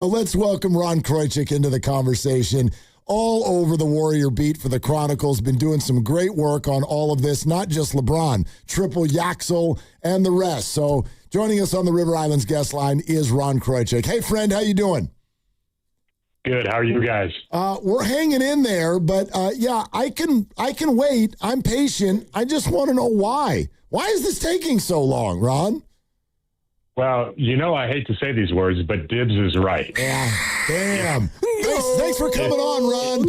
Well, let's welcome Ron Kroichick into the conversation. All over the Warrior beat for the Chronicles, been doing some great work on all of this, not just LeBron, Triple Yaxel, and the rest. So joining us on the River Islands guest line is Ron Kroichick. Hey, friend, how you doing? Good. How are you guys? We're hanging in there, but yeah, I can wait. I'm patient. I just want to know why. Why is this taking so long, Ron? Well, I hate to say these words, but Dibs is right. Yeah. Damn. Thanks for coming on,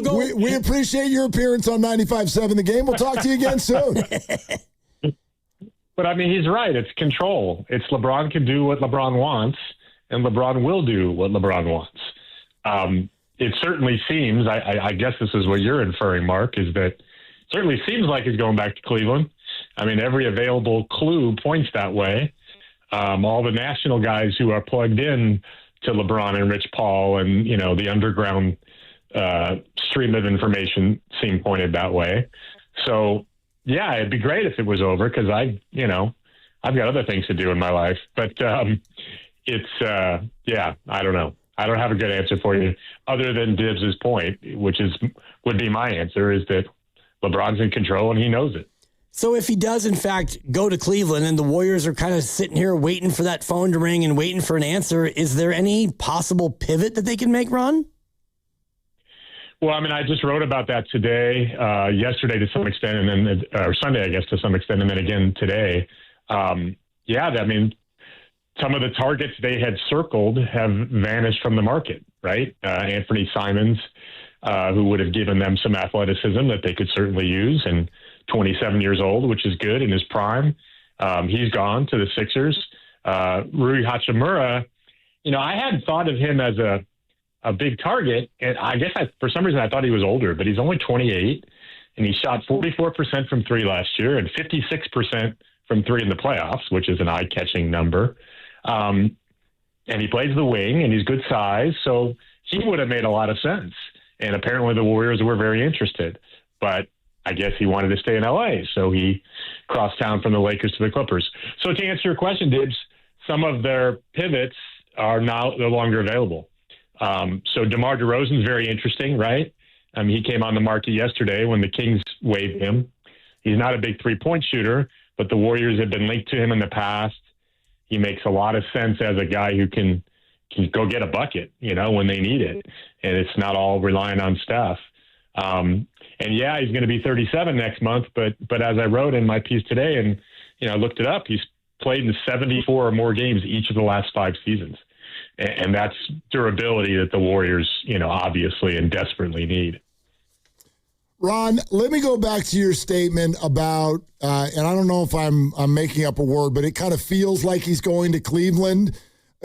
Ron. We appreciate your appearance on 95.7 The Game. We'll talk to you again soon. But, he's right. It's control. It's LeBron can do what LeBron wants, and LeBron will do what LeBron wants. It certainly seems, I guess this is what you're inferring, Mark, is that it certainly seems like he's going back to Cleveland. Every available clue points that way. All the national guys who are plugged in to LeBron and Rich Paul and, the underground stream of information seem pointed that way. So, yeah, it'd be great if it was over because I've got other things to do in my life. But I don't know. I don't have a good answer for you other than Dibs' point, which would be my answer, is that LeBron's in control and he knows it. So if he does, in fact, go to Cleveland and the Warriors are kind of sitting here waiting for that phone to ring and waiting for an answer, is there any possible pivot that they can make, Ron? Well, I just wrote about that today, yesterday to some extent, and then or Sunday, I guess, to some extent, and then again today. Some of the targets they had circled have vanished from the market, right? Anthony Simons, who would have given them some athleticism that they could certainly use, and 27 years old, which is good in his prime. He's gone to the Sixers. Rui Hachimura, I hadn't thought of him as a big target, and I guess for some reason I thought he was older, but he's only 28, and he shot 44% from three last year and 56% from three in the playoffs, which is an eye-catching number. And he plays the wing, and he's good size, so he would have made a lot of sense. And apparently the Warriors were very interested, but I guess he wanted to stay in L.A., so he crossed town from the Lakers to the Clippers. So to answer your question, Dibs, some of their pivots are now no longer available. So DeMar DeRozan is very interesting, right? He came on the market yesterday when the Kings waived him. He's not a big three-point shooter, but the Warriors have been linked to him in the past. He makes a lot of sense as a guy who can go get a bucket, when they need it, and it's not all relying on Steph. And yeah, he's going to be 37 next month, but as I wrote in my piece today, and I looked it up, he's played in 74 or more games each of the last 5 seasons, and that's durability that the Warriors, obviously and desperately need. Ron, let me go back to your statement about, and I don't know if I'm making up a word, but it kind of feels like he's going to Cleveland.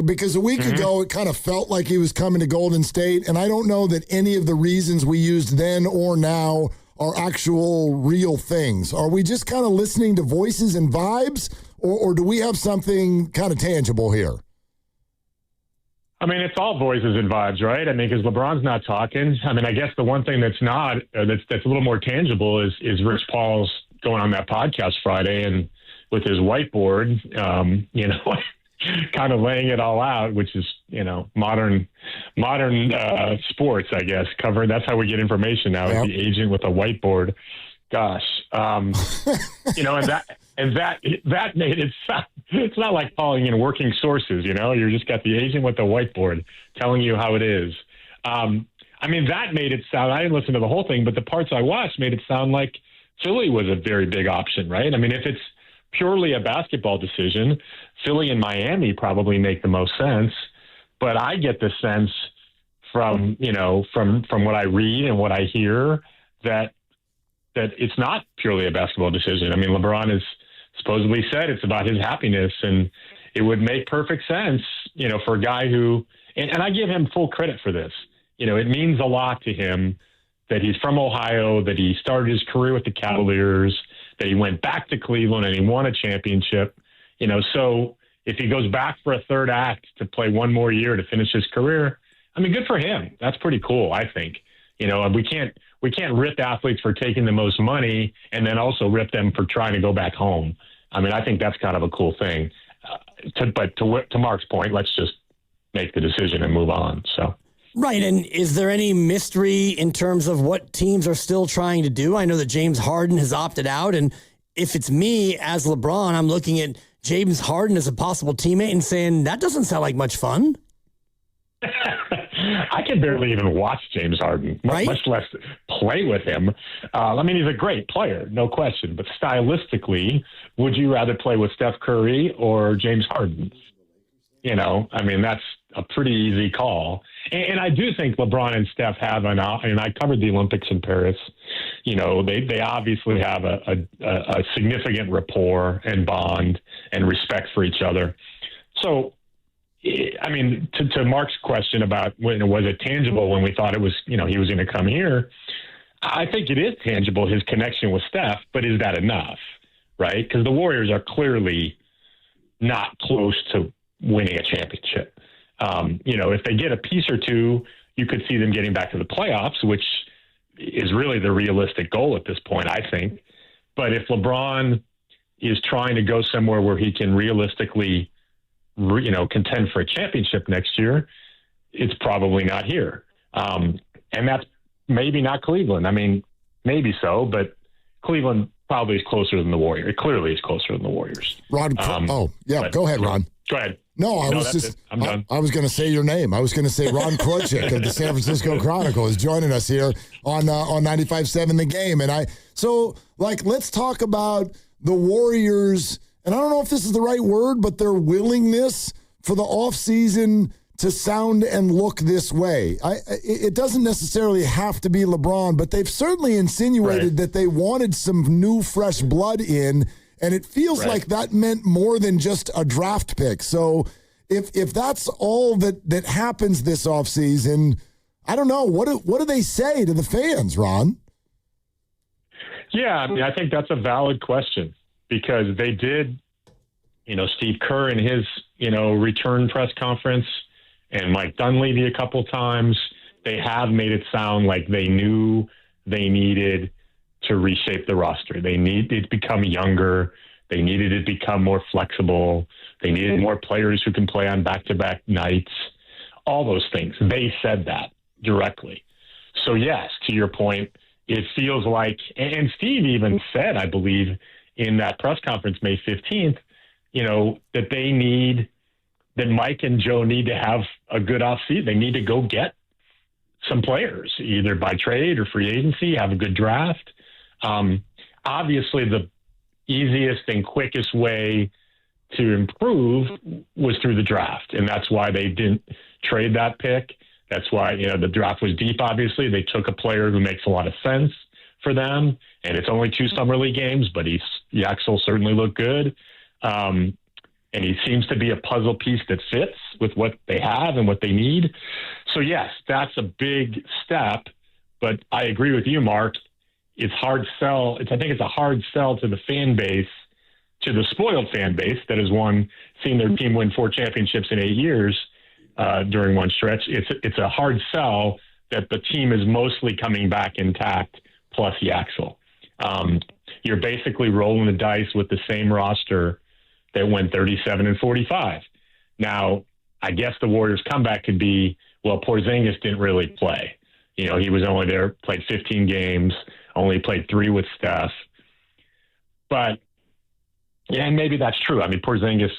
Because a week ago, it kind of felt like he was coming to Golden State, and I don't know that any of the reasons we used then or now are actual real things. Are we just kind of listening to voices and vibes, or do we have something kind of tangible here? It's all voices and vibes, right? Because LeBron's not talking. I guess the one thing that's not, that's a little more tangible is Rich Paul's going on that podcast Friday and with his whiteboard, kind of laying it all out, which is, modern sports, I guess, covered. That's how we get information now. Yep. The agent with a whiteboard. Gosh. And that made it sound, it's not like calling in working sources, you're just got the agent with the whiteboard telling you how it is. That made it sound, I didn't listen to the whole thing, but the parts I watched made it sound like Philly was a very big option, right? If it's purely a basketball decision, Philly and Miami probably make the most sense. But I get the sense from what I read and what I hear that it's not purely a basketball decision. LeBron has supposedly said it's about his happiness, and it would make perfect sense, for a guy who, and I give him full credit for this. It means a lot to him that he's from Ohio, that he started his career with the Cavaliers, that he went back to Cleveland and he won a championship. So if he goes back for a third act to play one more year to finish his career, good for him. That's pretty cool, I think. We can't rip athletes for taking the most money and then also rip them for trying to go back home. I think that's kind of a cool thing. But to Mark's point, let's just make the decision and move on. So. Right, and is there any mystery in terms of what teams are still trying to do? I know that James Harden has opted out, and if it's me as LeBron, I'm looking at James Harden as a possible teammate and saying, that doesn't sound like much fun. I can barely even watch James Harden, right? Much less play with him. I mean, he's a great player, no question. But stylistically, would you rather play with Steph Curry or James Harden? You know, I mean, that's a pretty easy call. And I do think LeBron and Steph have and I covered the Olympics in Paris. You know, they obviously have a significant rapport and bond and respect for each other. So, I mean, to Mark's question about was it tangible when we thought it was, you know, he was going to come here, I think it is tangible, his connection with Steph, but is that enough, right? Because the Warriors are clearly not close to winning a championship. You know, if they get a piece or two, you could see them getting back to the playoffs, which is really the realistic goal at this point, I think. But if LeBron is trying to go somewhere where he can realistically contend for a championship next year, it's probably not here. And that's maybe not Cleveland. I mean, maybe so, but Cleveland probably is closer than the Warriors. It clearly is closer than the Warriors. Ron, go ahead, Ron. Go ahead. No, I'm done. I was going to say your name. I was going to say Ron Kroichick of the San Francisco Chronicle is joining us here on 95.7 The Game. And let's talk about the Warriors. And I don't know if this is the right word, but their willingness for the offseason to sound and look this way. It doesn't necessarily have to be LeBron, but they've certainly insinuated that they wanted some new, fresh blood in, and it feels like that meant more than just a draft pick. So if that's all that happens this offseason, I don't know. What do they say to the fans, Ron? Yeah, I mean, I think that's a valid question. Because they did, Steve Kerr in his, return press conference and Mike Dunleavy a couple times, they have made it sound like they knew they needed to reshape the roster. They needed to become younger. They needed to become more flexible. They needed more players who can play on back-to-back nights, all those things. They said that directly. So, yes, to your point, it feels like, and Steve even said, I believe, in that press conference, May 15th, that Mike and Joe need to have a good offseason. They need to go get some players, either by trade or free agency, have a good draft. Obviously, the easiest and quickest way to improve was through the draft, and that's why they didn't trade that pick. That's why, the draft was deep, obviously. They took a player who makes a lot of sense for them, and it's only 2 summer league games, but Yaxel certainly looked good. And he seems to be a puzzle piece that fits with what they have and what they need. So, yes, that's a big step, but I agree with you, Mark. It's hard sell. I think it's a hard sell to the fan base, to the spoiled fan base that has seen their team win 4 championships in 8 years during one stretch. It's a hard sell that the team is mostly coming back intact, plus Yaxel. You're basically rolling the dice with the same roster that went 37-45. Now, I guess the Warriors' comeback could be, well, Porzingis didn't really play. He was only there, played 15 games, only played 3 with Steph. But, and maybe that's true. I mean, Porzingis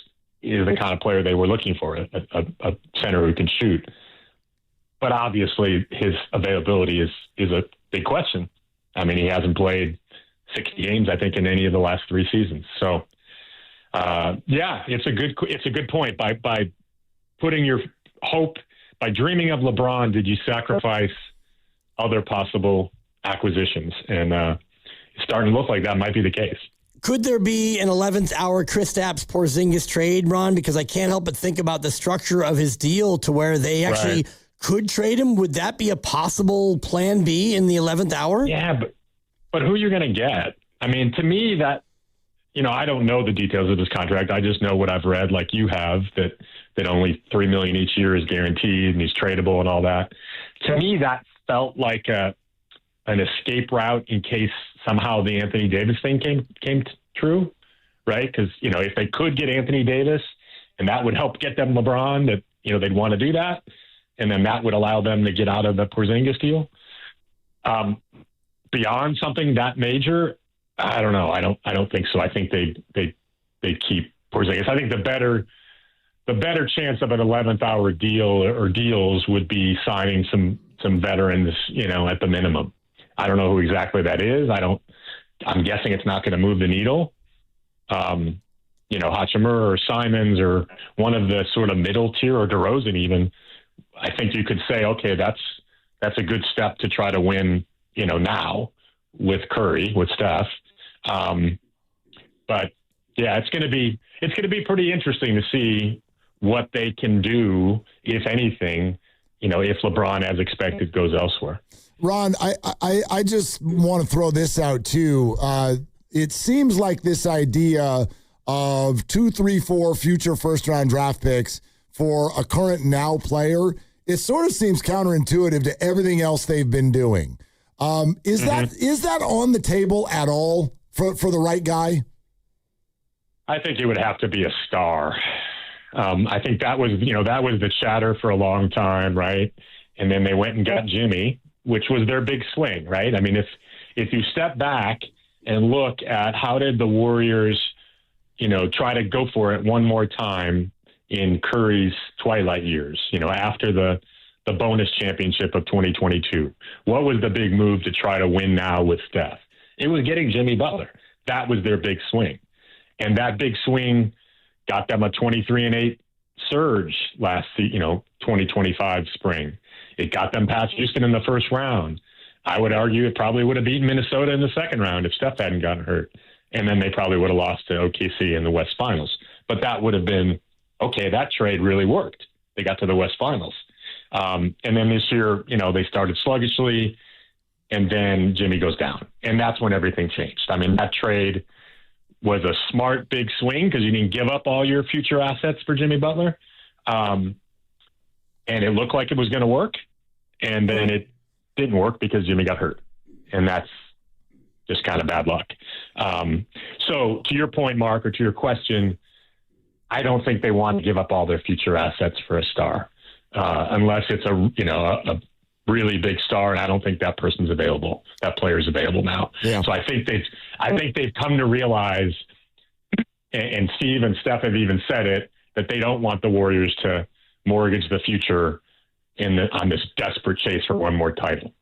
is the kind of player they were looking for, a center who can shoot. But obviously, his availability is a big question. I mean, he hasn't played 60 games, I think, in any of the last 3 seasons. So, it's a good point. By putting your hope, by dreaming of LeBron, did you sacrifice other possible acquisitions? And it's starting to look like that might be the case. Could there be an 11th hour Kristaps Porzingis trade, Ron? Because I can't help but think about the structure of his deal to where they actually could trade him. Would that be a possible plan B in the 11th hour? Yeah, but who are you going to get? I mean, to me, that, I don't know the details of this contract. I just know what I've read, like you have, that only $3 million each year is guaranteed and he's tradable and all that. To me, that felt like an escape route in case somehow the Anthony Davis thing came true, right? Because, if they could get Anthony Davis and that would help get them LeBron, that, they'd want to do that. And then that would allow them to get out of the Porzingis deal. Beyond something that major, I don't know. I don't think so. I think they keep Porzingis. I think the better chance of an 11th hour deal or deals would be signing some veterans, at the minimum. I don't know who exactly that is. I'm guessing it's not going to move the needle. Hachimura or Simmons or one of the sort of middle tier, or DeRozan even. I think you could say, okay, that's a good step to try to win, now with Curry, with Steph. But yeah, it's going to be pretty interesting to see what they can do, if anything, if LeBron, as expected, goes elsewhere. Ron, I just want to throw this out too. It seems like this idea of 2, 3, 4 future first-round draft picks for a current now player, it sort of seems counterintuitive to everything else they've been doing. Is that on the table at all for the right guy? I think it would have to be a star. I think that was the chatter for a long time, right? And then they went and got Jimmy, which was their big swing, right? I mean, if you step back and look at how did the Warriors, try to go for it one more time in Curry's twilight years, after the bonus championship of 2022, what was the big move to try to win now with Steph? It was getting Jimmy Butler. That was their big swing. And that big swing got them a 23-8 surge last, 2025 spring. It got them past Houston in the first round. I would argue it probably would have beaten Minnesota in the second round if Steph hadn't gotten hurt. And then they probably would have lost to OKC in the West Finals. But that would have been, okay, that trade really worked. They got to the West Finals. And then this year, they started sluggishly, and then Jimmy goes down. And that's when everything changed. I mean, that trade was a smart big swing because you didn't give up all your future assets for Jimmy Butler. And it looked like it was going to work. And then it didn't work because Jimmy got hurt. And that's just kind of bad luck. So to your point, Mark, or to your question, I don't think they want to give up all their future assets for a star, unless it's a really big star. And I don't think that person's available. That player's available now. Yeah. So I think they've come to realize, and Steve and Steph have even said it, that they don't want the Warriors to mortgage the future on this desperate chase for one more title.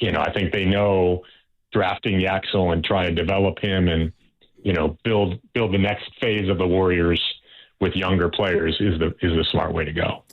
I think they know drafting Yaxel and trying to develop him and, build the next phase of the Warriors with younger players is the smart way to go.